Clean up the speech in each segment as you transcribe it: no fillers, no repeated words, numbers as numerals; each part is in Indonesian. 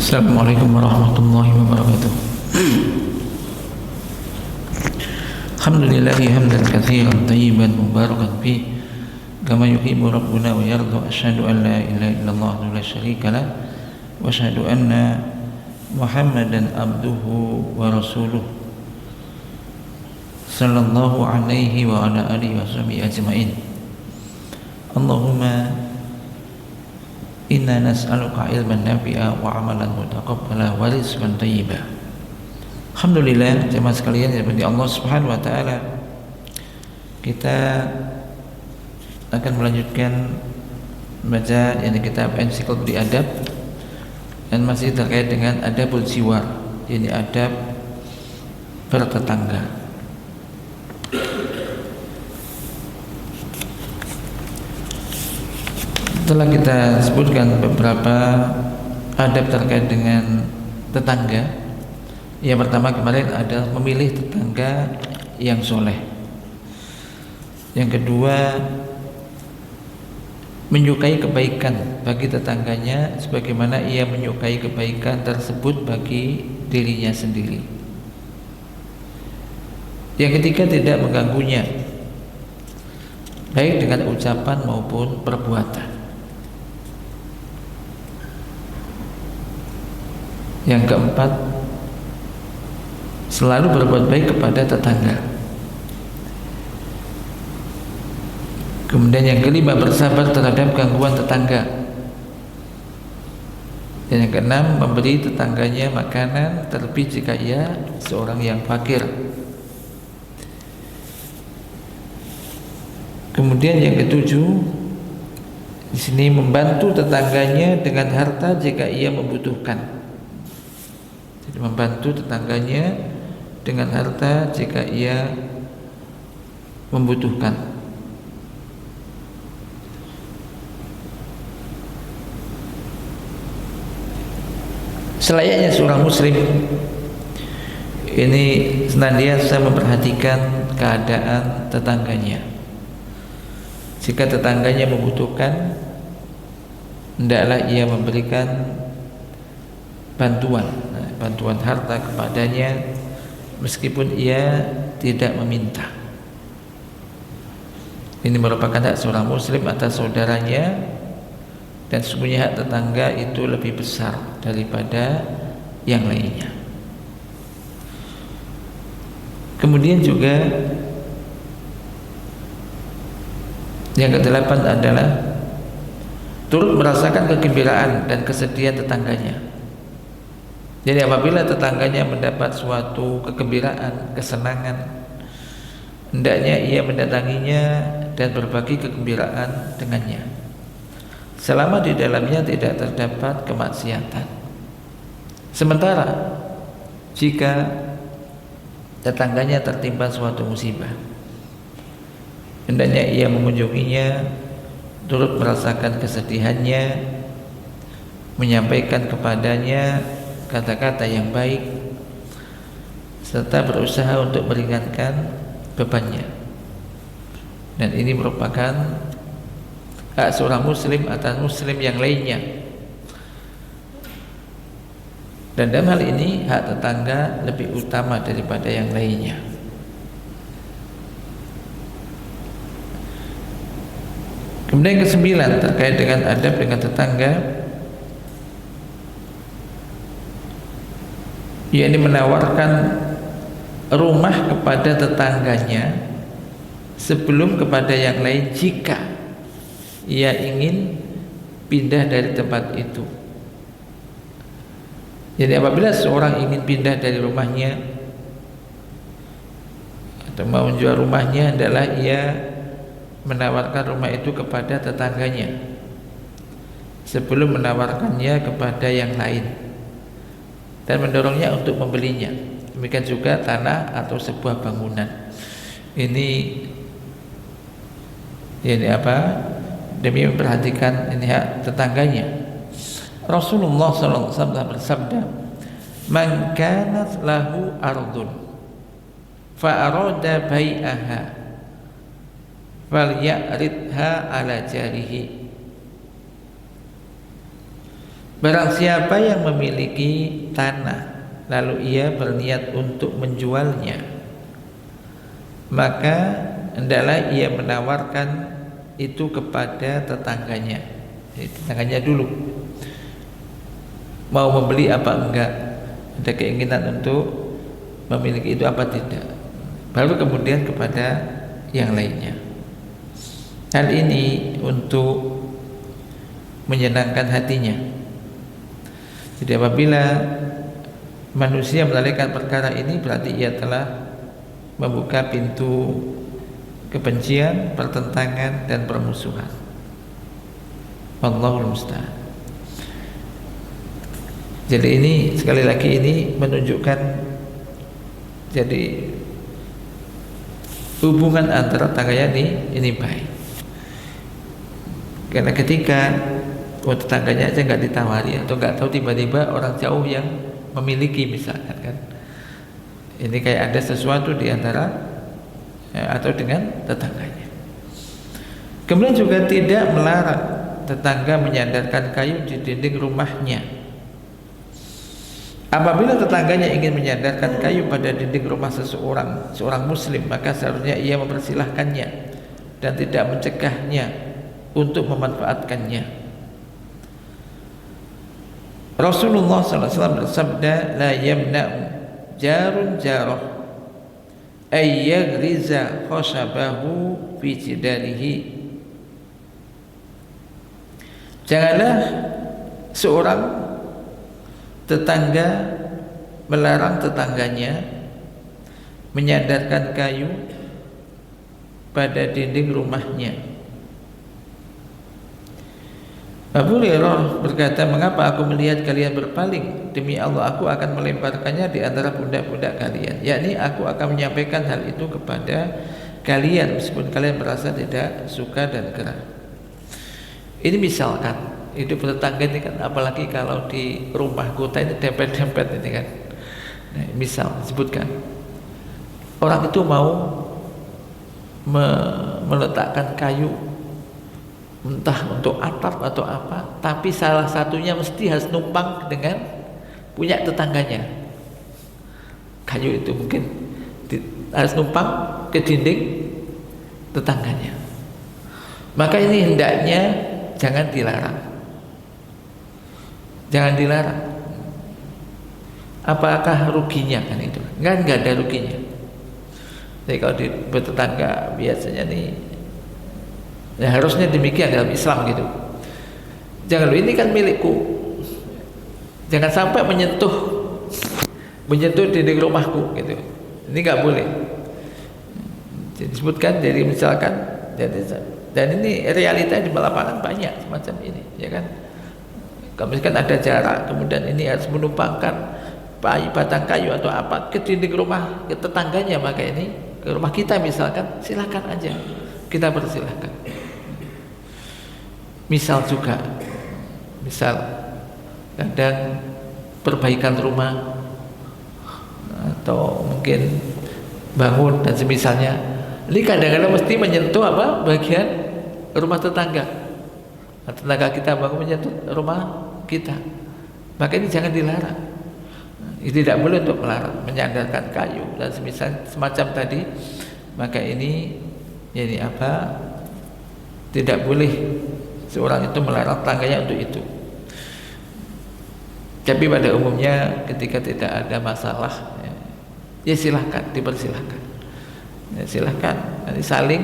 Assalamualaikum warahmatullahi wabarakatuh. Alhamdulillahi hamdan katsiran tayyiban mubarakan fi kama yuhibbu rabbuna wa yarda. Asyhadu an la ilaha illallah wa la syarika lah wa asyhadu anna Muhammadan abduhu wa rasuluh sallallahu alaihi wa ala alihi wa sahbihi ajma'in. Allahumma inna nas'aluka ilman nafi'a wa amalan mutaqabbala wa rizqan thayyiba. Alhamdulillah jemaah sekalian yang dirahmati Allah Subhanahu wa taala, kita akan melanjutkan membaca yang kitab Ensiklopedia Adab dan masih terkait dengan adabul jiwar, yakni adab bertetangga. Setelah kita sebutkan beberapa adab terkait dengan tetangga, yang pertama kemarin adalah memilih tetangga yang soleh. Yang kedua, menyukai kebaikan bagi tetangganya sebagaimana ia menyukai kebaikan tersebut bagi dirinya sendiri. Yang ketiga, tidak mengganggunya baik dengan ucapan maupun perbuatan. Yang keempat, selalu berbuat baik kepada tetangga. Kemudian yang kelima, bersabar terhadap gangguan tetangga. Dan yang keenam, memberi tetangganya makanan terlebih jika ia seorang yang fakir. Kemudian yang ketujuh, di sini membantu tetangganya dengan harta jika ia membutuhkan. Jadi membantu tetangganya dengan harta jika ia membutuhkan. Selayaknya seorang muslim ini senantiasa memperhatikan keadaan tetangganya. Jika tetangganya membutuhkan, hendaklah ia memberikan bantuan harta kepadanya meskipun ia tidak meminta. Ini merupakan hak seorang muslim atas saudaranya, dan sesungguhnya hak tetangga itu lebih besar daripada yang lainnya. Kemudian juga yang kedelapan adalah turut merasakan kegembiraan dan kesedihan tetangganya. Jadi apabila tetangganya mendapat suatu kegembiraan, kesenangan, hendaknya ia mendatanginya dan berbagi kegembiraan dengannya, selama di dalamnya tidak terdapat kemaksiatan. Sementara jika tetangganya tertimpa suatu musibah, hendaknya ia mengunjunginya, turut merasakan kesedihannya, menyampaikan kepadanya kata-kata yang baik, serta berusaha untuk meringankan bebannya. Dan ini merupakan hak seorang muslim atas muslim yang lainnya. Dan dalam hal ini hak tetangga lebih utama daripada yang lainnya. Kemudian yang kesembilan terkait dengan adab dengan tetangga, yakni menawarkan rumah kepada tetangganya sebelum kepada yang lain jika ia ingin pindah dari tempat itu. Jadi apabila seorang ingin pindah dari rumahnya atau mau menjual rumahnya, adalah ia menawarkan rumah itu kepada tetangganya sebelum menawarkannya kepada yang lain dan mendorongnya untuk membelinya. Demikian juga tanah atau sebuah bangunan. Ini demi memperhatikan ini hak tetangganya. Rasulullah SAW bersabda, "Man kanat lahu ardun fa arada bai'aha falyaridha ala jarihi." Barang siapa yang memiliki tanah lalu ia berniat untuk menjualnya, maka hendaklah ia menawarkan itu kepada tetangganya. Jadi, tetangganya dulu mau membeli apa enggak, ada keinginan untuk memiliki itu apa tidak, baru kemudian kepada yang lainnya. Hal ini untuk menyenangkan hatinya. Jadi apabila manusia melalaikan perkara ini, berarti ia telah membuka pintu kebencian, pertentangan, dan permusuhan. Wallahul musta'an. Jadi ini sekali lagi ini menunjukkan jadi hubungan antara tetangganya ini baik. Karena ketika tetangganya aja nggak ditawari atau nggak tahu, tiba-tiba orang jauh yang memiliki misalkan kan, ini kayak ada sesuatu di antara atau dengan tetangganya. Kemudian juga tidak melarang tetangga menyandarkan kayu di dinding rumahnya. Apabila tetangganya ingin menyandarkan kayu pada dinding rumah seorang muslim, maka seharusnya ia mempersilahkannya dan tidak mencegahnya untuk memanfaatkannya. Rasulullah SAW bersabda, la yamna'u jarun jarah ay yaghriza khashabahu fi jidarihi. Janganlah seorang tetangga melarang tetangganya menyandarkan kayu pada dinding rumahnya. Abu Hurairah berkata, mengapa aku melihat kalian berpaling? Demi Allah, aku akan melemparkannya di antara pundak-pundak kalian. Yakni aku akan menyampaikan hal itu kepada kalian meskipun kalian merasa tidak suka dan gerah. Ini misalkan hidup tetangga ini kan, apalagi kalau di rumah kota ini dempet-dempet ini kan. Nah, misal disebutkan orang itu mau meletakkan kayu entah untuk atap atau apa, tapi salah satunya mesti harus numpang dengan punya tetangganya. Kayu itu mungkin harus numpang ke dinding tetangganya. Maka ini hendaknya jangan dilarang. Jangan dilarang. Apakah ruginya kan itu? Enggak ada ruginya. Jadi kalau di bertetangga biasanya nih, ya harusnya demikian dalam Islam gitu. Jangan, lu ini kan milikku, jangan sampai menyentuh dinding rumahku gitu. Ini nggak boleh. Jadi disebutkan, jadi misalkan, dan ini realita di lapangan banyak semacam ini, ya kan. Kalau misalkan ada jarak, kemudian ini harus menumpangkan batang kayu atau apa ke dinding rumah ke tetangganya, maka ini ke rumah kita misalkan, silakan aja, kita persilahkan. Misal juga, misal kadang perbaikan rumah atau mungkin bangun dan semisalnya, ini kadang-kadang mesti menyentuh apa bagian rumah tetangga. Nah, tetangga kita bangun menyentuh rumah kita, maka ini jangan dilarang. Ini tidak boleh untuk melarang menyandarkan kayu dan semisal semacam tadi, maka ini apa, tidak boleh seorang itu melarang tangganya untuk itu. Tapi pada umumnya ketika tidak ada masalah, ya silahkan, dipersilahkan. Ya silahkan, nanti saling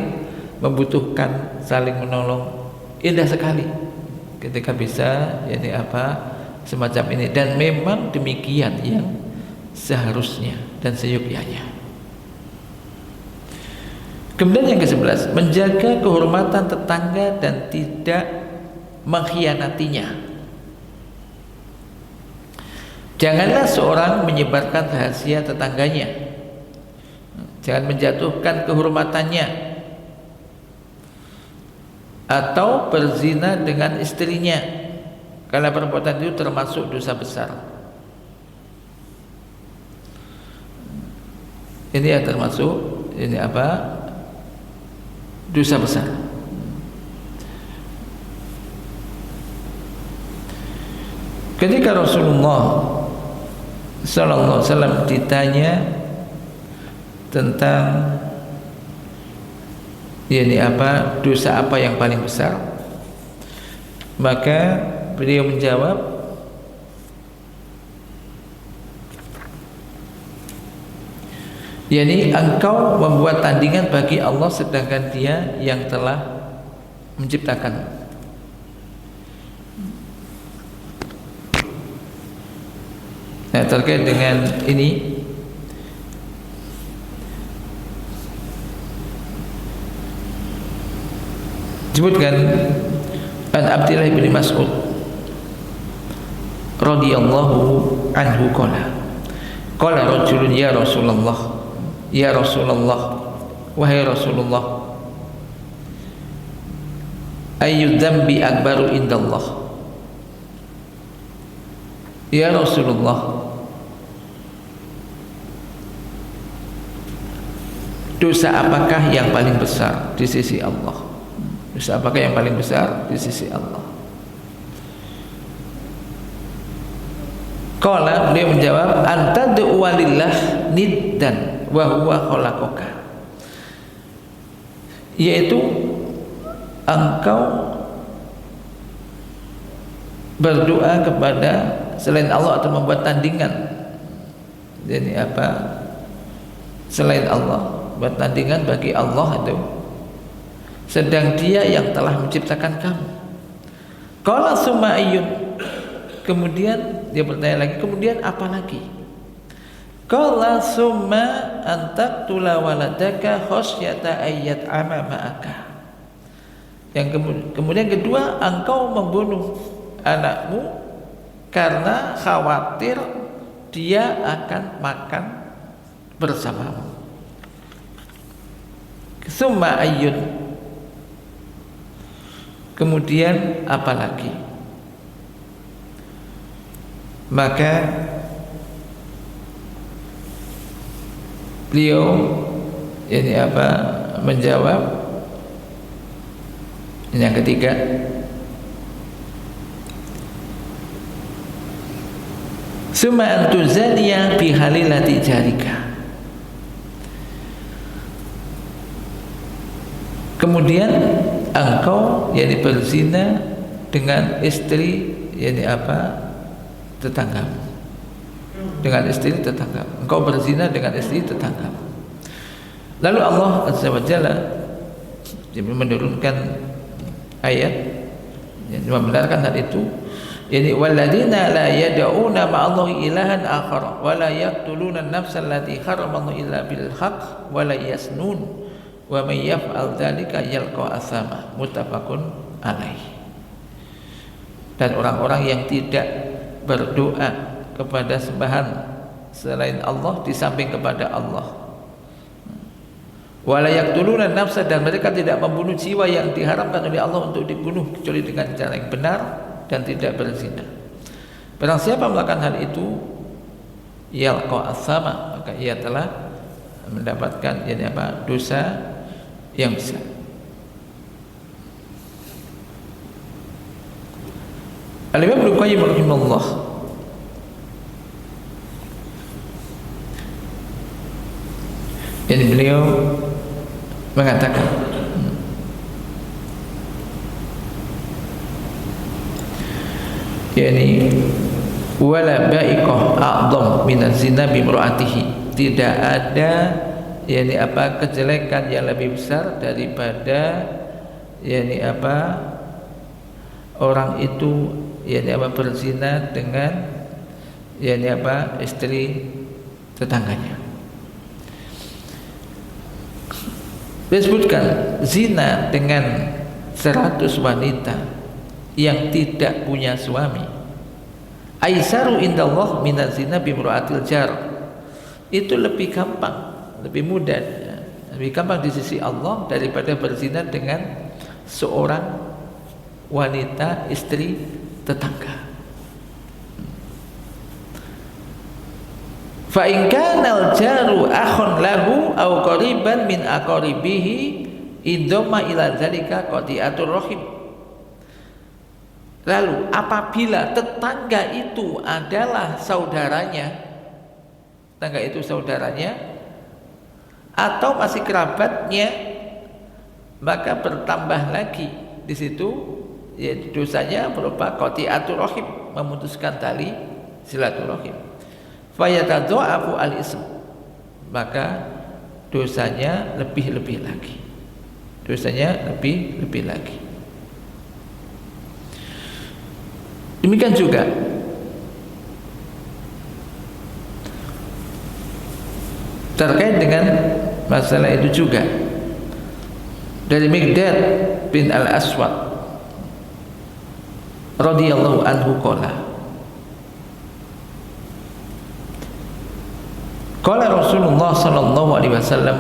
membutuhkan, saling menolong, indah sekali ketika bisa apa semacam ini. Dan memang demikian yang seharusnya dan seyogyanya. Kemudian yang ke-11, menjaga kehormatan tetangga dan tidak mengkhianatinya. Janganlah seorang menyebarkan rahasia tetangganya. Jangan menjatuhkan kehormatannya atau berzina dengan istrinya, karena perbuatan itu termasuk dosa besar. Ini yang termasuk apa? Dosa besar. Ketika Rasulullah sallallahu alaihi wasallam ditanya tentang dosa apa yang paling besar, maka beliau menjawab, engkau membuat tandingan bagi Allah sedangkan Dia yang telah menciptakan. Nah, terkait dengan ini disebutkan an Abdullah bin Mas'ud radhiyallahu anhu qala rajulun ya Rasulullah wahai Rasulullah, ayyu dzambi akbaru indallah. Ya Rasulullah, dosa apakah yang paling besar di sisi Allah? Dosa apakah yang paling besar di sisi Allah? Qala, beliau menjawab, anta du'a lillah niddan wa huwa khalaqaka. Yaitu engkau berdoa kepada selain Allah atau membuat tandingan. Jadi selain Allah, buat tandingan bagi Allah itu, sedang Dia yang telah menciptakan kamu. Qala summa ayyun. Kemudian dia bertanya lagi, kemudian apa lagi? Qala summa antaqtula waladaka khasyata ayyat amamaka. Yang kemudian kedua, engkau membunuh anakmu karena khawatir dia akan makan bersamamu. Summa ayyun. Kemudian apa lagi? Maka beliau menjawab yang ketiga, summa antuzaniya bi halilati jarika. Kemudian engkau berzina dengan istri tetanggamu. Dengan istri tetanggamu. Engkau berzina dengan istri tetanggamu. Lalu Allah Azza wa Jalla menurunkan ayat yang membenarkan hal itu. Walladzina la yad'una ma'allahi ilahan akhar wa la yaqtuluna an-nafsa allati haramallahu illa bil haqq wa la yasnun wa may yaf'al dzalika yalqa athama. Muttafaqun alaih. Dan orang-orang yang tidak berdoa kepada sembahan selain Allah di samping kepada Allah, wala yaqtuluna nafsa, dan mereka tidak membunuh jiwa yang diharamkan oleh Allah untuk dibunuh kecuali dengan cara yang benar dan tidak berzina. Barang siapa melakukan hal itu, yalqa athama, maka ia telah mendapatkan dosa yang besar. Al-Imam Ibnu Qayyim rahimahullah beliau mengatakan, wala ba'iqah a'dham min az-zina bi imra'atihi. Tidak ada kejelekan yang lebih besar daripada orang itu berzina dengan istri tetangganya. Disebutkan zina dengan 100 wanita yang tidak punya suami, aisaru indallah minaz zina bi imra'atil jar. Itu lebih gampang, lebih mudah, lebih gampang di sisi Allah daripada berzina dengan seorang wanita istri tetangga. Fa in kana al-jaru akhun lahu aw qariban min aqaribihi indama ila dzalika qati'atur rahim. Lalu apabila tetangga itu adalah saudaranya, tetangga itu saudaranya atau masih kerabatnya, maka bertambah lagi di situ yaitu dosanya berupa qati'atul rahim, memutuskan tali silaturahim. Fayatadza'afu al-ism, maka dosanya lebih-lebih lagi. Dosanya lebih-lebih lagi. Demikian juga terkait dengan masalah itu juga dari Miqdad bin Al-Aswad radhiyallahu anhu qala Rasulullah sallallahu alaihi wasallam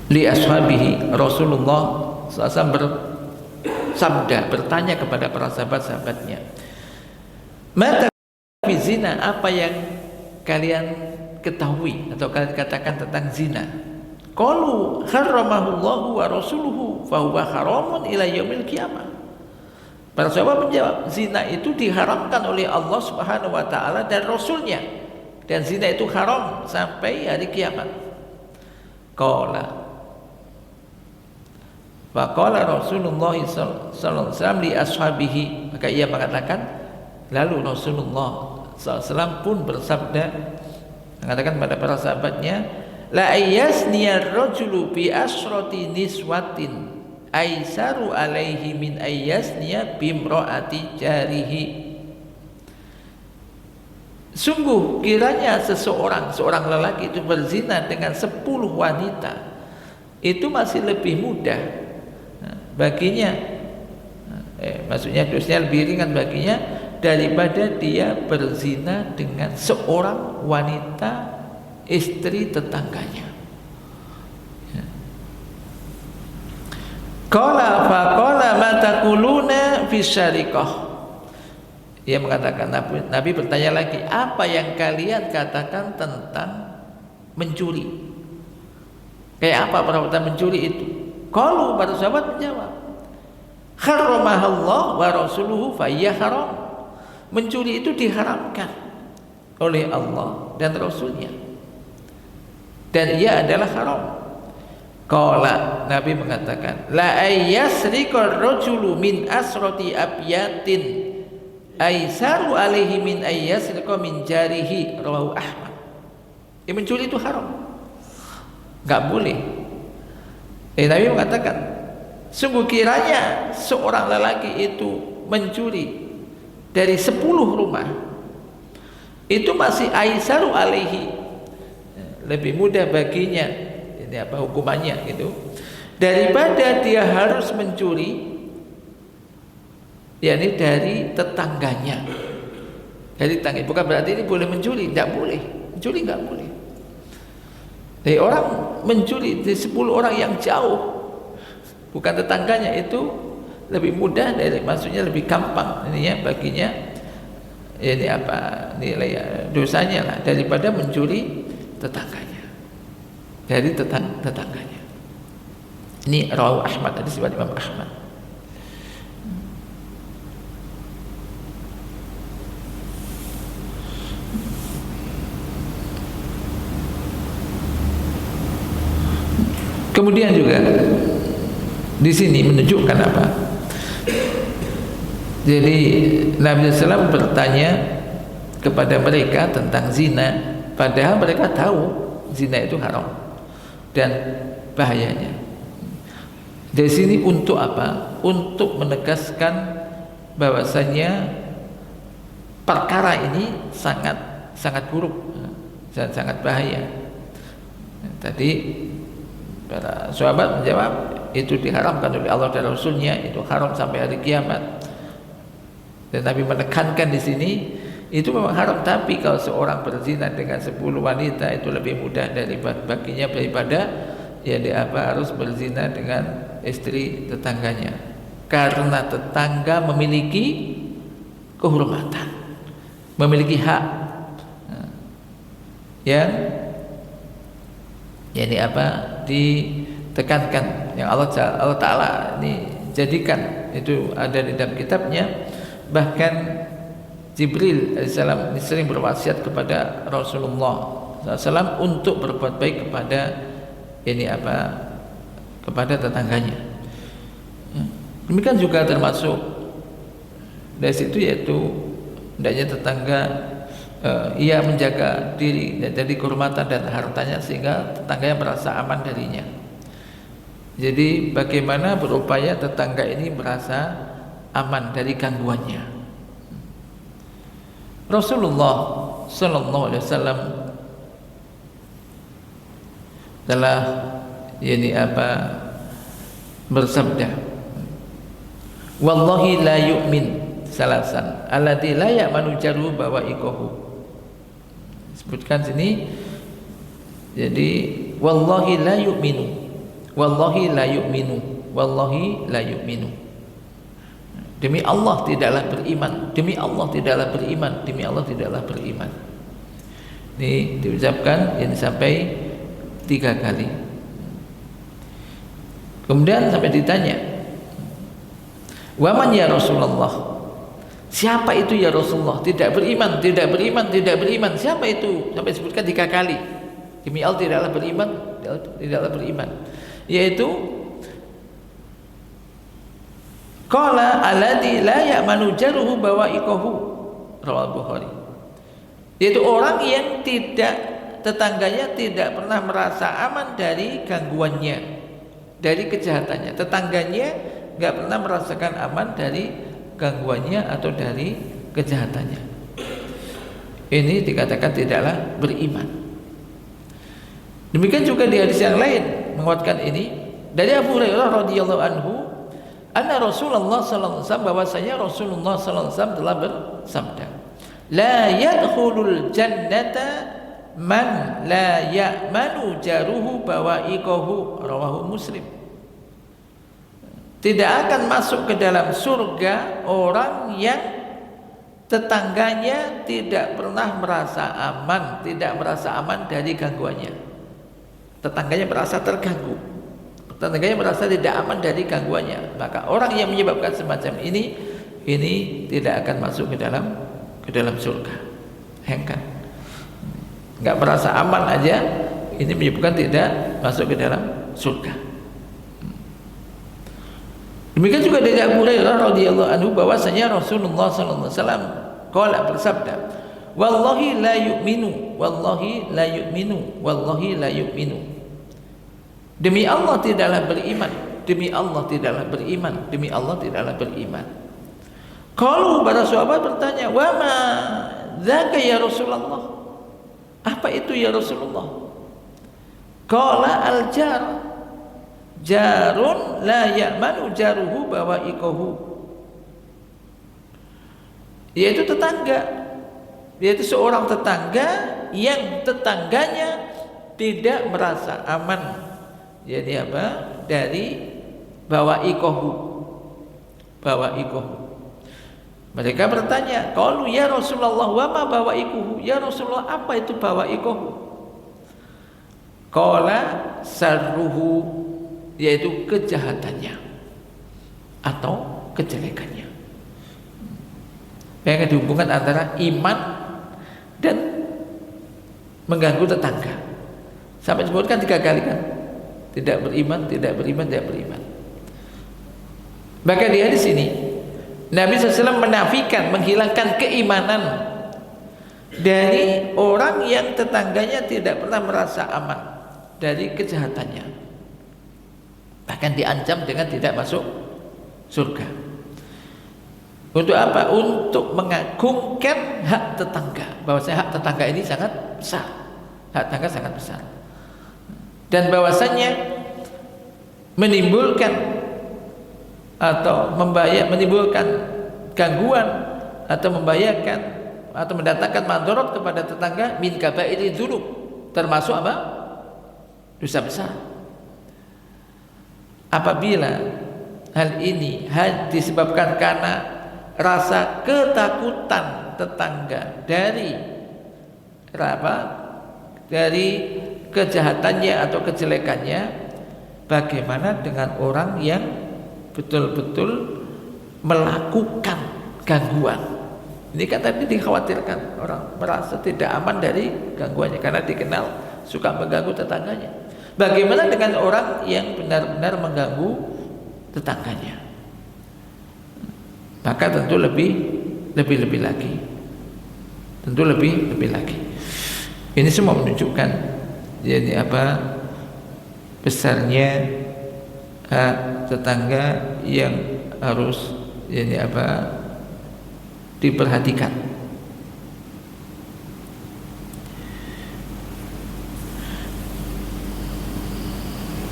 li ashabihi, Rasulullah SAW bersabda, bertanya kepada para sahabat-sahabatnya, mata fi zina, apa yang kalian ketahui atau kalian katakan tentang zina? Qalu harramahullahu wa rasuluhu fa huwa haramun ila yaumil qiyamah. Para sahabat menjawab, zina itu diharamkan oleh Allah Subhanahu wa taala dan rasulnya, dan zina itu haram sampai hari kiamat. Qala faqala Rasulullah sallallahu alaihi wasallam li ashabihi, maka ia mengatakan, lalu Rasulullah SAW pun bersabda, mengatakan pada para sahabatnya, la ayyasniyar rajulu bi asrati niswatin aisaru alaihi min ayyasniya bimraati jarihi. Sungguh kiranya seorang lelaki itu berzina dengan 10 wanita, itu masih lebih mudah baginya, maksudnya dosanya lebih ringan baginya daripada dia berzina dengan seorang wanita istri tetangganya. Qala faqala ma taquluna fi syariqah. Ia mengatakan, Nabi bertanya lagi, apa yang kalian katakan tentang mencuri? Kayak apa perbuatan mencuri itu? Qalu, para sahabat menjawab, harramahallah wa rasuluhu fa hiya haram. Mencuri itu diharamkan oleh Allah dan Rasulnya, dan ia adalah haram. Qala, Nabi mengatakan, la ayyasriqar rajulu min asrati abyatin aisaru alaihi min ayyasriqa min jarihi, rawahu Ahmad. Mencuri itu haram, enggak boleh. Nabi mengatakan, sungguh kiranya seorang lelaki itu mencuri dari 10 rumah, itu masih aisaru alaihi, lebih mudah baginya, ini apa hukumannya gitu, daripada dia harus mencuri yakni dari tetangganya. Dari tetangga, bukan berarti ini boleh mencuri, tidak boleh. Mencuri tidak boleh. Dari orang mencuri dari 10 orang yang jauh, bukan tetangganya, itu lebih mudah, dari maksudnya lebih gampang ini ya baginya, ini apa nilai dosanya lah, daripada mencuri tetangganya, dari tetangganya. Ini rawahu Ahmad, hadis riwayat Imam Ahmad. Kemudian juga di sini menunjukkan apa? Jadi Nabi SAW bertanya kepada mereka tentang zina, padahal mereka tahu zina itu haram dan bahayanya. Dari sini untuk apa? Untuk menegaskan bahwasanya perkara ini sangat buruk dan sangat bahaya. Tadi para sahabat menjawab, itu diharamkan oleh Allah dan Rasulnya, itu haram sampai hari kiamat. Dan Nabi menekankan di sini itu memang haram, tapi kalau seorang berzina dengan 10 wanita itu lebih mudah baginya daripada ya dia harus berzina dengan istri tetangganya, karena tetangga memiliki kehormatan, memiliki hak yang ini apa ditekankan, yang Allah Ta'ala ini jadikan, itu ada di dalam kitabnya. Bahkan Jibril alaihissalam sering berwasiat kepada Rasulullah SAW untuk berbuat baik kepada kepada tetangganya. Demikian juga termasuk dari situ, yaitu hendaknya tetangga ia menjaga diri dari kehormatan dan hartanya sehingga tetangganya merasa aman darinya. Jadi bagaimana berupaya tetangga ini merasa aman dari gangguannya. Rasulullah sallallahu alaihi wasallam telah bersabda, wallahi la yu'min salasan alladzi la ya'manu jaruhu bawa'iqahu. Sebutkan sini, jadi wallahi la yu'minu, wallahi la yu'minu, wallahi la yu'minu, demi Allah tidaklah beriman, demi Allah tidaklah beriman, demi Allah tidaklah beriman. Ini diucapkan ini sampai 3 kali. Kemudian sampai ditanya, waman ya Rasulullah, siapa itu ya Rasulullah? Tidak beriman, tidak beriman, tidak beriman. Siapa itu? Sampai disebutkan 3 kali. Demi Allah tidaklah beriman, tidaklah beriman. Yaitu qala alladzi la ya'manu jaruhu bawa'iqahu, rawal Bukhari. Yaitu orang yang tetangganya tidak pernah merasa aman dari gangguannya, dari kejahatannya. Tetangganya nggak pernah merasakan aman dari gangguannya atau dari kejahatannya. Ini dikatakan tidaklah beriman. Demikian juga di hadis yang lain menguatkan ini dari Abu Hurairah radhiyallahu anhu, anna Rasulullah sallallahu alaihi wasallam, bahwasanya Rasulullah sallallahu alaihi wasallam telah bersabda, la yadkhulul jannata man la ya'manu jaruhu bawa'iqahu, rawahu Muslim. Tidak akan masuk ke dalam surga orang yang tetangganya tidak pernah merasa aman, tidak merasa aman dari gangguannya. Tetangganya merasa terganggu, tetangganya merasa tidak aman dari gangguannya, maka orang yang menyebabkan semacam ini tidak akan masuk ke dalam surga. Hengkan, nggak merasa aman aja, ini menyebabkan tidak masuk ke dalam surga. Demikian juga dari Abu Hurairah radhiyallahu anhu bahwasanya Rasulullah sallallahu alaihi wasallam qala, bersabda, wallahi la yu'minu, wallahi la yu'minu, wallahi la yu'minu, demi Allah tidaklah beriman, demi Allah tidaklah beriman, demi Allah tidaklah beriman. Qalu, para sahabat bertanya, wa ma dzaka ya Rasulullah, apa itu ya Rasulullah? Qala al-jar, jarun la ya'manu jaruhu bawa'iqahu, yaitu tetangga, yaitu seorang tetangga yang tetangganya tidak merasa aman, jadi dari bawa'iqahu. Mereka bertanya, qalu ya Rasulullah wa ma bawa'iquhu, ya Rasulullah apa itu bawa'iquhu? Qala sarruhu, yaitu kejahatannya atau kejelekannya. Yang dihubungkan antara iman dan mengganggu tetangga. Sampai disebutkan 3 kali kan, tidak beriman, tidak beriman, tidak beriman. Bahkan di hadis ini Nabi SAW menafikan, menghilangkan keimanan dari orang yang tetangganya tidak pernah merasa aman dari kejahatannya, bahkan diancam dengan tidak masuk surga. Untuk apa? Untuk mengagungkan hak tetangga, bahwasanya hak tetangga ini sangat besar, hak tetangga sangat besar, dan bahwasanya menimbulkan atau menimbulkan gangguan atau membahayakan atau mendatangkan madarat kepada tetangga min kabairi dzunub, termasuk apa? Dosa besar. Apabila hal ini disebabkan karena rasa ketakutan tetangga dari kejahatannya atau kejelekannya, bagaimana dengan orang yang betul-betul melakukan gangguan. Ini kan tadi dikhawatirkan orang merasa tidak aman dari gangguannya karena dikenal suka mengganggu tetangganya. Bagaimana dengan orang yang benar-benar mengganggu tetangganya? Maka tentu lebih lagi. Tentu lebih lagi. Ini semua menunjukkan jadi besarnya hak tetangga yang harus diperhatikan.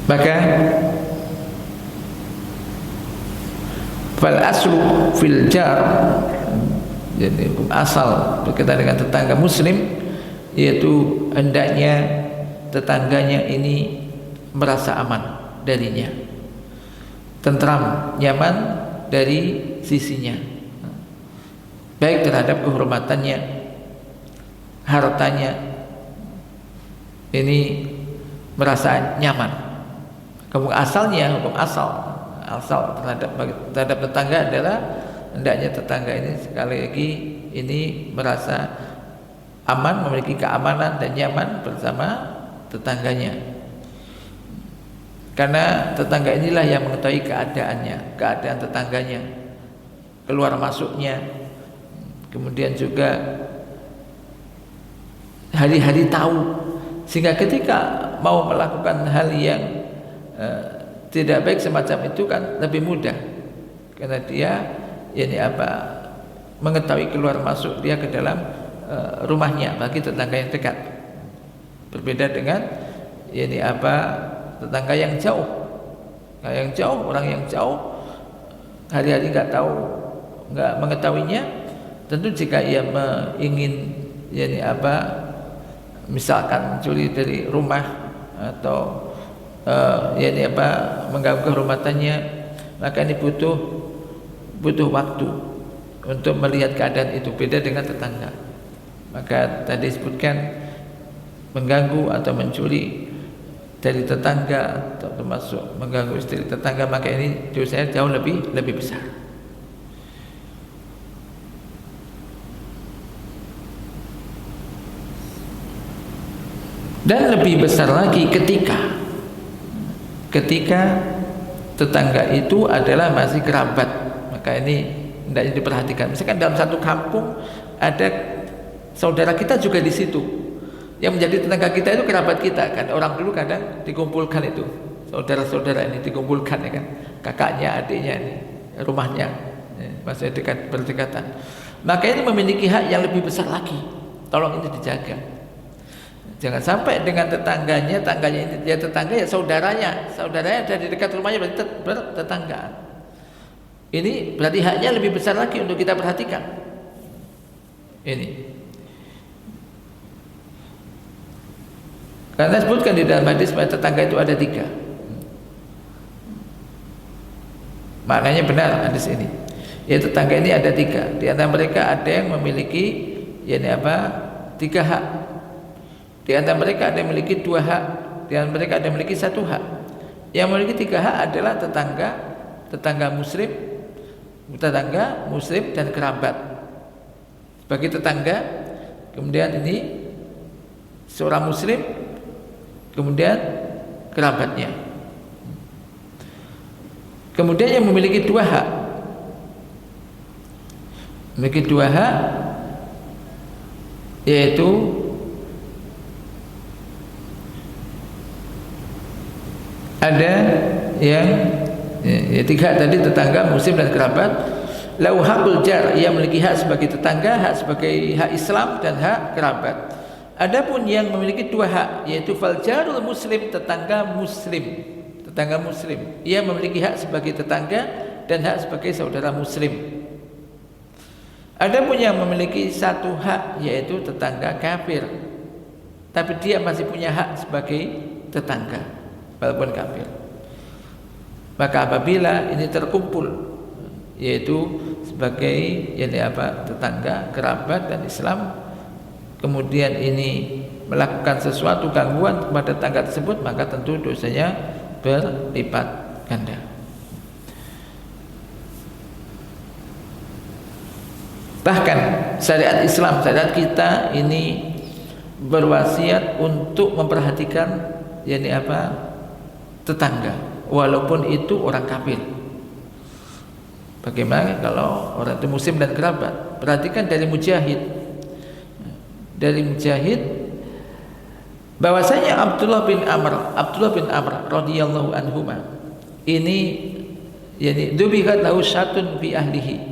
Maka fal aslu fil jar, jadi hukum asal berkaitan dengan tetangga muslim, yaitu hendaknya tetangganya ini merasa aman darinya, tentram, nyaman dari sisinya, baik terhadap kehormatannya, hartanya, ini merasa nyaman. Hukum asalnya, hukum asal terhadap tetangga adalah hendaknya tetangga ini sekali lagi ini merasa aman, memiliki keamanan dan nyaman bersama tetangganya. Karena tetangga inilah yang mengetahui keadaan tetangganya, keluar masuknya, kemudian juga hari-hari tahu, sehingga ketika mau melakukan hal yang tidak baik semacam itu kan lebih mudah, karena dia mengetahui keluar masuk dia ke dalam rumahnya bagi tetangga yang dekat. Berbeda dengan tetangga yang jauh. Orang yang jauh hari-hari nggak mengetahuinya. Tentu jika ia ingin misalkan mencuri dari rumah atau mengganggu kehormatannya, maka ini butuh waktu untuk melihat keadaan itu. Beda dengan tetangga. Maka tadi disebutkan mengganggu atau mencuri dari tetangga atau termasuk mengganggu istri tetangga, maka ini dosanya jauh lebih besar. Dan lebih besar lagi ketika tetangga itu adalah masih kerabat, maka ini hendaknya diperhatikan. Misalkan dalam satu kampung ada saudara kita juga di situ, yang menjadi tetangga kita itu kerabat kita kan. Orang dulu kadang dikumpulkan itu saudara-saudara ini dikumpulkan, ya kan, kakaknya, adiknya ini, rumahnya masih berdekatan. Maka ini memiliki hak yang lebih besar lagi. Tolong ini dijaga. Jangan sampai dengan tetangganya ini dia tetangga, ya saudaranya ada di dekat rumahnya, berarti bertetanggaan. Ini berarti haknya lebih besar lagi untuk kita perhatikan. Ini karena sebutkan di dalam hadis bahwa tetangga itu ada 3. Maknanya benar hadis ini. Ya, tetangga ini ada 3. Di antara mereka ada yang memiliki 3 hak. Di antara mereka ada yang memiliki 2 hak. Di antara mereka ada yang memiliki 1 hak. Yang memiliki 3 hak adalah tetangga muslim dan kerabat. Bagi tetangga, kemudian ini seorang muslim, kemudian kerabatnya. Kemudian yang memiliki 2 hak, yaitu ada yang 3 tadi, tetangga, muslim dan kerabat. Lahu hakul jar, ia memiliki hak sebagai tetangga, hak sebagai hak Islam dan hak kerabat. Adapun yang memiliki 2 hak, yaitu fal jarul muslim, tetangga muslim, ia memiliki hak sebagai tetangga dan hak sebagai saudara muslim. Adapun yang memiliki 1 hak, yaitu tetangga kafir, tapi dia masih punya hak sebagai tetangga walaupun kafir. Maka apabila ini terkumpul, yaitu sebagai tetangga, kerabat dan Islam, kemudian ini melakukan sesuatu gangguan kepada tetangga tersebut, maka tentu dosanya berlipat ganda. syariat Islam, syariat kita ini berwasiat untuk memperhatikan tetangga, walaupun itu orang kafir. Bagaimana kalau orang itu muslim dan kerabat? Perhatikan dari Mujahid. Bahwasanya Abdullah bin Amr radhiyallahu anhuma ini dubihat lahu syatun fi ahlihi,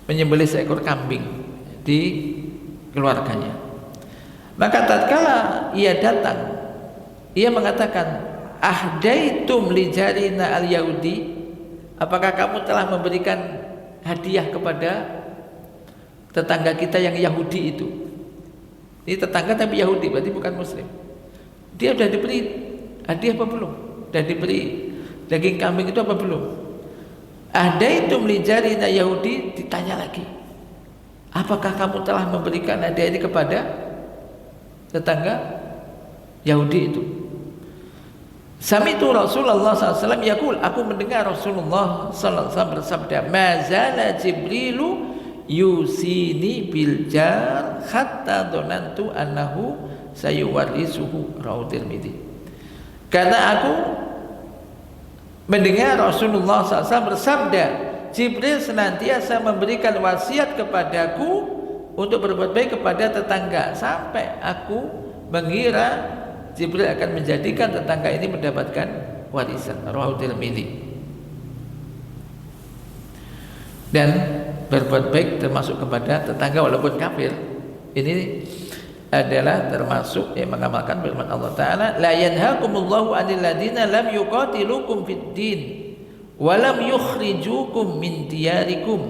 menyembelih seekor kambing di keluarganya. Maka tatkala ia datang, ia mengatakan, ahdaitum li jarina al-yahudi, apakah kamu telah memberikan hadiah kepada tetangga kita yang Yahudi itu? Ini tetangga tapi Yahudi, berarti bukan muslim. Dia sudah diberi hadiah apa belum? Sudah diberi daging kambing itu apa belum? Ahdaitum li jarina Yahudi, ditanya lagi, apakah kamu telah memberikan hadiah ini kepada tetangga Yahudi itu? Sami'tu Rasulullah SAW yaqul, aku mendengar Rasulullah SAW bersabda, mazala Jibrilu yusini bil jar hatta donantu annahu sayuwarisuhu, rawahu Tirmidzi. Karena aku mendengar Rasulullah SAW bersabda, Jibril senantiasa memberikan wasiat kepadaku untuk berbuat baik kepada tetangga, sampai aku mengira Jibril akan menjadikan tetangga ini mendapatkan warisan, rawahu Tirmidzi. Dan berbuat baik termasuk kepada tetangga walaupun kafir, ini adalah termasuk yang mengamalkan firman Allah Ta'ala, la yanhakumullahu 'anil ladina lam yuqatilukum fid din wa lam yukhrijukum min diyarikum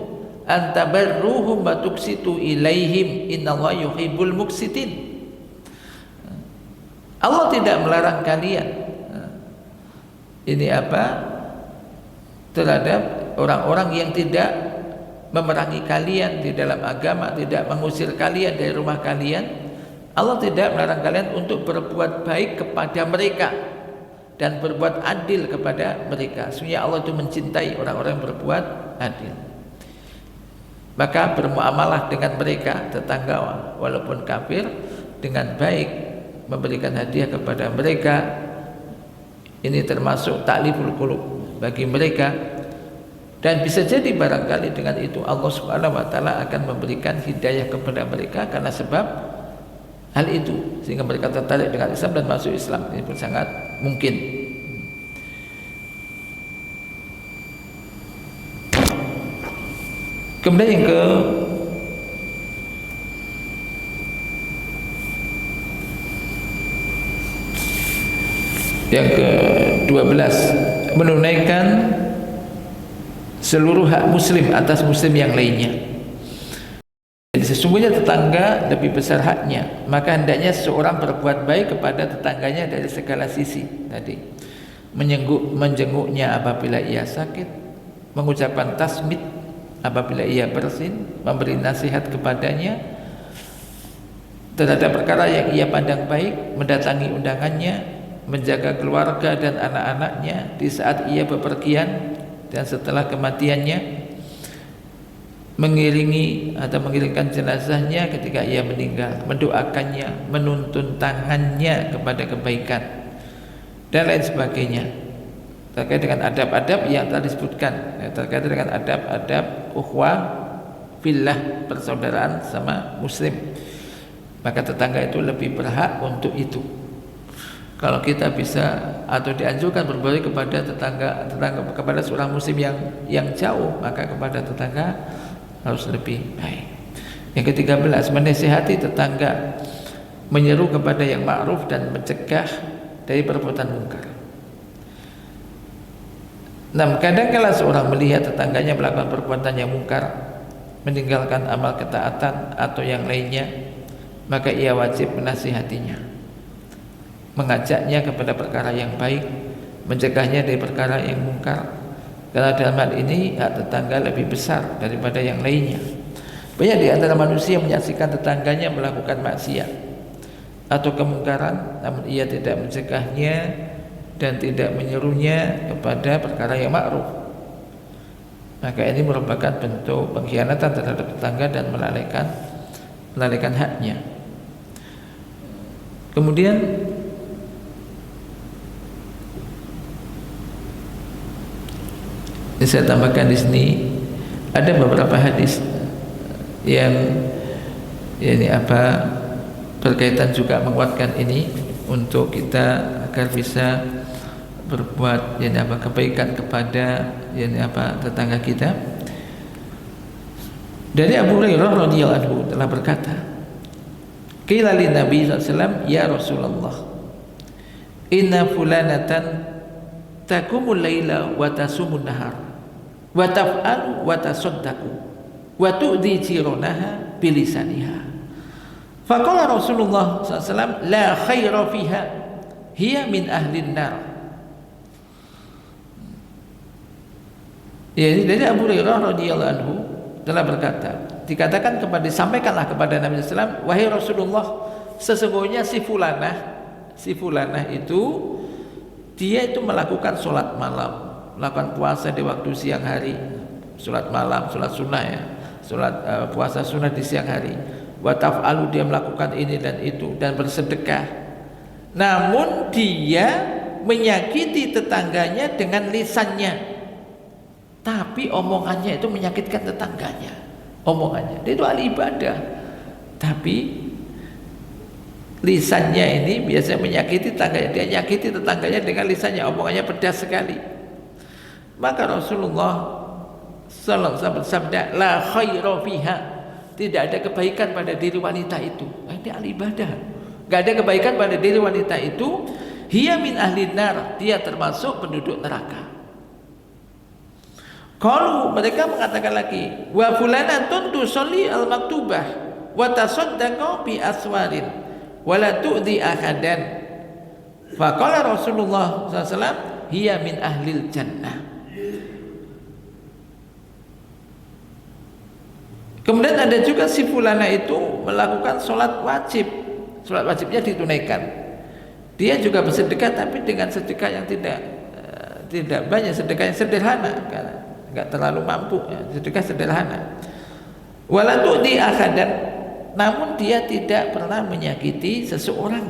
an tabarruhum wa tuqsitu ilaihim innallaha yuhibbul muqsitin. Allah tidak melarang kalian terhadap orang-orang yang tidak memerangi kalian di dalam agama, tidak mengusir kalian dari rumah kalian. Allah tidak melarang kalian untuk berbuat baik kepada mereka dan berbuat adil kepada mereka. Sesungguhnya Allah itu mencintai orang-orang yang berbuat adil. Maka bermuamalah dengan mereka, tetangga walaupun kafir, dengan baik, memberikan hadiah kepada mereka. Ini termasuk ta'liful qulub bagi mereka, dan bisa jadi barangkali dengan itu Allah Subhanahu wa taala akan memberikan hidayah kepada mereka karena sebab hal itu, sehingga mereka tertarik dengan Islam dan masuk Islam. Ini pun sangat mungkin. Kemudian yang ke-12, menunaikan seluruh hak muslim atas muslim yang lainnya. Jadi sesungguhnya tetangga lebih besar haknya, maka hendaknya seseorang berbuat baik kepada tetangganya dari segala sisi. Tadi menjenguknya apabila ia sakit, mengucapkan tasmid apabila ia bersin, memberi nasihat kepadanya terhadap perkara yang ia pandang baik, mendatangi undangannya, menjaga keluarga dan anak-anaknya di saat ia bepergian dan setelah kematiannya, mengiringkan jenazahnya ketika ia meninggal, mendoakannya, menuntun tangannya kepada kebaikan dan lain sebagainya. Terkait dengan adab-adab yang telah disebutkan, terkait dengan adab-adab ukhuwah fillah, persaudaraan sama muslim, maka tetangga itu lebih berhak untuk itu. Kalau kita bisa atau dianjurkan berbuat kepada tetangga kepada seorang muslim yang jauh, maka kepada tetangga harus lebih baik. Yang ke-13, menasihati tetangga, menyeru kepada yang ma'ruf dan mencegah dari perbuatan mungkar. Nah, kadang-kala seorang melihat tetangganya melakukan perbuatan yang mungkar, meninggalkan amal ketaatan atau yang lainnya, maka ia wajib menasihatinya, mengajaknya kepada perkara yang baik, mencegahnya dari perkara yang mungkar. Karena dalam hal ini hak tetangga lebih besar daripada yang lainnya. Banyak di antara manusia menyaksikan tetangganya melakukan maksiat atau kemungkaran, namun ia tidak mencegahnya dan tidak menyerunya kepada perkara yang ma'ruf. maka ini merupakan bentuk pengkhianatan terhadap tetangga dan melalaikan haknya. Kemudian saya tambahkan di sini ada beberapa hadis yang ini berkaitan juga menguatkan ini untuk kita agar bisa berbuat kebaikan kepada tetangga kita. Dari Abu Hurairah radhiyallahu anhu telah berkata, qila lin Nabi sallallahu alaihi wasallam, ya Rasulullah, inna fulanatan taqumul laila wa tasumun nahar wa taf'alu wa tasaddaqu wa tu'dhi jiranaha bilisaniha. Faqala Rasulullah sallallahu alaihi wasallam, la khaira fiha, hiya min ahlin nar. Ya, dari Abu Hurairah radhiyallahu anhu telah berkata, disampaikanlah kepada Nabi sallallahu alaihi wasallam, wahai Rasulullah, sesungguhnya si fulanah itu dia itu melakukan sholat malam, melakukan puasa di waktu siang hari, sholat malam, sholat sunnah ya, puasa sunnah di siang hari. Wa taf'alu, dia melakukan ini dan itu dan bersedekah. Namun dia menyakiti tetangganya dengan lisannya. Tapi omongannya itu menyakitkan tetangganya. Omongannya, dia itu ahli ibadah, tapi lisannya ini biasanya menyakiti tetangganya. Dia nyakiti tetangganya dengan lisannya, omongannya pedas sekali. Maka Rasulullah sallallahu alaihi wasallam bersabda, la khaira fiha, tidak ada kebaikan pada diri wanita itu. Dia ahli ibadah, gak ada kebaikan pada diri wanita itu. Hiya min ahli nar, dia termasuk penduduk neraka. Kalau mereka mengatakan lagi, wa fulanatun tusalli al-maktubah wa tasaddaqu bi aswarin wa la tu'dhi ahadan. Faqala Rasulullah sallallahu alaihi wasallam, hiya min ahlil jannah. Kemudian ada juga si fulana itu melakukan sholat wajib, sholat wajibnya ditunaikan. Dia juga bersedekah, tapi dengan sedekah yang tidak banyak, sedekah yang sederhana, karena enggak terlalu mampu, sedekah sederhana. Wala tu'dhi ahadan, namun dia tidak pernah menyakiti seseorang.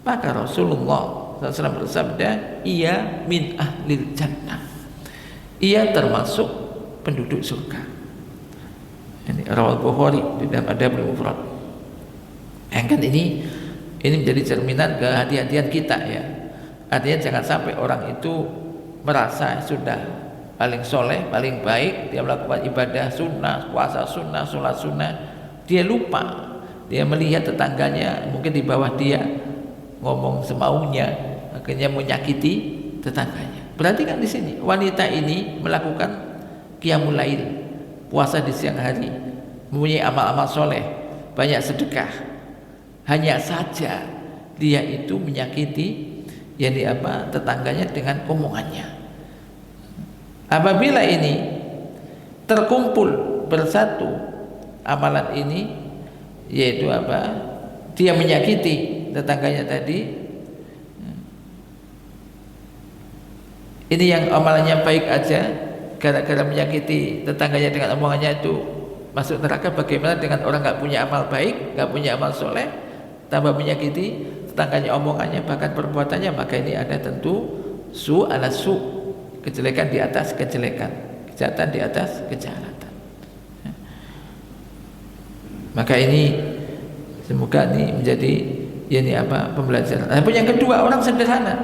Maka Rasulullah SAW bersabda, ia min ahlil jannah, ia termasuk penduduk surga. Ini Rawal Bukhari di dalam Adabul Mufrad. Kan ini menjadi cerminan kehati-hatian kita ya. Artinya jangan sampai orang itu merasa sudah paling soleh, paling baik, dia melakukan ibadah sunnah, puasa sunnah, sholat sunnah, dia lupa, dia melihat tetangganya mungkin di bawah dia ngomong semaunya, akhirnya menyakiti tetangganya. Berarti kan di sini wanita ini melakukan qiyamul lail, puasa di siang hari, mempunyai amal-amal soleh, banyak sedekah, hanya saja dia itu menyakiti tetangganya dengan omongannya. Apabila ini terkumpul bersatu amalan ini, yaitu dia menyakiti tetangganya tadi, ini yang amalannya baik aja, gara-gara menyakiti tetangganya dengan omongannya itu masuk neraka. Bagaimana dengan orang nggak punya amal baik, nggak punya amal soleh, tambah menyakiti tetangganya omongannya bahkan perbuatannya? Maka ini ada tentu su ala su, kejelekan di atas kejelekan, kejahatan di atas kejahatan. Maka ini semoga ini menjadi pembelajaran. Tapi yang kedua, orang sederhana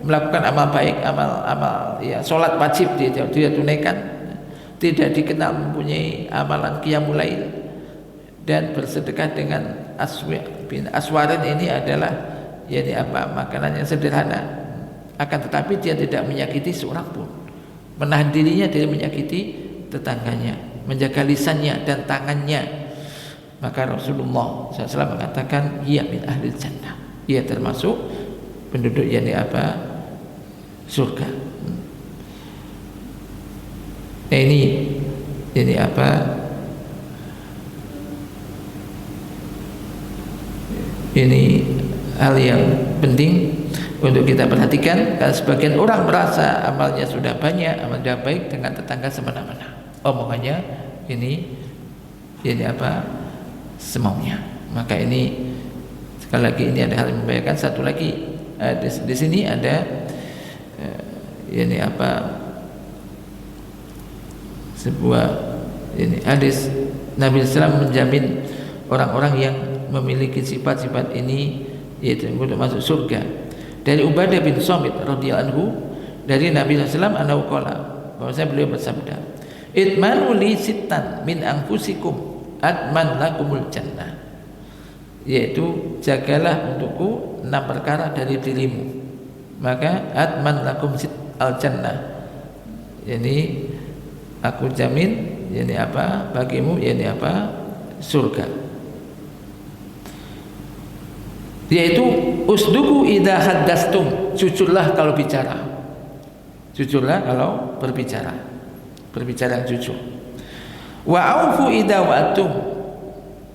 melakukan amal baik, amal sholat wajib dia tunaikan, tidak dikenal mempunyai amalan qiyamul lail, dan bersedekah dengan aswarin. Ini adalah makanan yang sederhana. Akan tetapi dia tidak menyakiti seorang pun, menahan dirinya dari menyakiti tetangganya, menjaga lisannya dan tangannya. Maka Rasulullah SAW mengatakan, ia min ahlil jannah, ia termasuk penduduk surga. Ini hal yang penting. untuk kita perhatikan, karena sebagian orang merasa amalnya sudah banyak, amalnya baik dengan tetangga semena-mena, omongannya ini apa semaunya. Maka ini sekali lagi ini ada hal yang membahayakan. Satu lagi di sini ada ini apa sebuah ini hadis Nabi SAW menjamin orang-orang yang memiliki sifat-sifat ini yaitu untuk masuk surga. Dari Ubadah bin Samit radhiyallahu anhu dari Nabi SAW annahu qala, bahwasanya beliau bersabda, "Itmanu li sittan min anfusikum atman lakumul jannah." Yaitu jagalah untukku 6 perkara dari dirimu, maka atman lakum al jannah. Yani aku jamin yani apa bagimu, yani apa surga. Yaitu usduku idza haddastum, jujurlah kalau bicara. Jujurlah kalau berbicara. Berbicara yang jujur. Wa aufu idza wa'tum,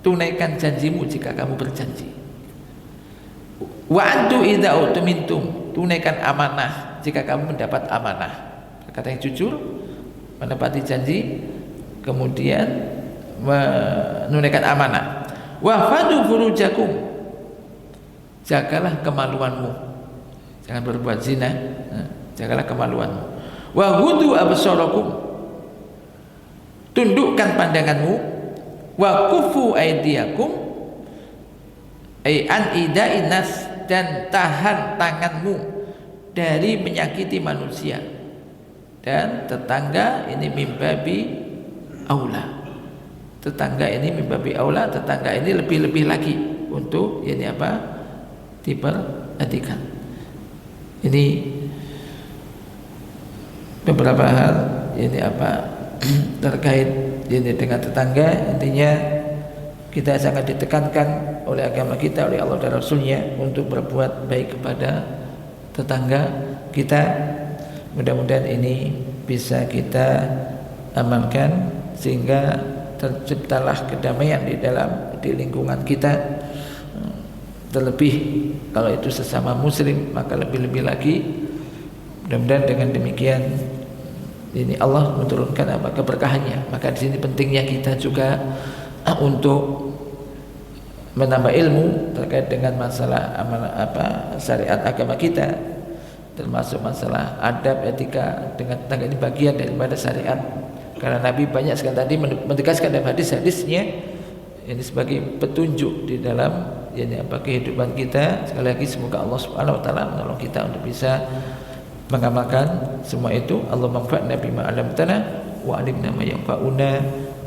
tunaikan janjimu jika kamu berjanji. Wa antu idza utumintum, tunaikan amanah jika kamu mendapat amanah. Kata yang jujur, menepati janji, kemudian menunaikan amanah. Wa fadu furujakum, jagalah kemaluanmu, jangan berbuat zina, jagalah kemaluanmu. Wa hudu absarakum, tundukkan pandanganmu. Wa kufu aidiakum, ay an ida'in nas, dan tahan tanganmu dari menyakiti manusia. Dan tetangga ini mimbabi aula, tetangga ini mimbabi aula, tetangga ini lebih-lebih lagi untuk ini apa diperhatikan. Ini beberapa hal ini apa terkait ini dengan tetangga. Intinya kita sangat ditekankan oleh agama kita, oleh Allah dan Rasulnya untuk berbuat baik kepada tetangga kita. Mudah-mudahan ini bisa kita amalkan sehingga terciptalah kedamaian di lingkungan kita. Terlebih kalau itu sesama muslim, maka lebih-lebih lagi. Mudah-mudahan dengan demikian ini Allah menurunkan apa keberkahannya. Maka di sini pentingnya kita juga untuk menambah ilmu terkait dengan masalah amal apa syariat agama kita, termasuk masalah adab etika dengan tetangga. Ini bagian daripada syariat, karena Nabi banyak sekali tadi menegaskan dalam hadis-hadisnya ini sebagai petunjuk di dalam ini apa kehidupan kita. Sekali lagi semoga Allah Subhanahu wa taala menolong kita untuk bisa mengamalkan semua itu. Allah manfa'na bima 'allamtana wa 'allimna ma yanfa'una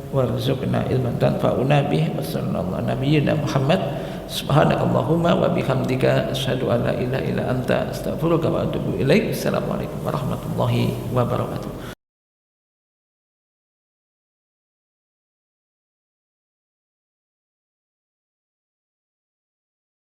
warzuqna ilman tanfa'una bih. Wassallallahu nabiyyina Muhammad. Subhanakallahumma wa bihamdika asyhadu an la ilaha illa anta astaghfiruka wa atubu ilaik. Assalamualaikum warahmatullahi wabarakatuh.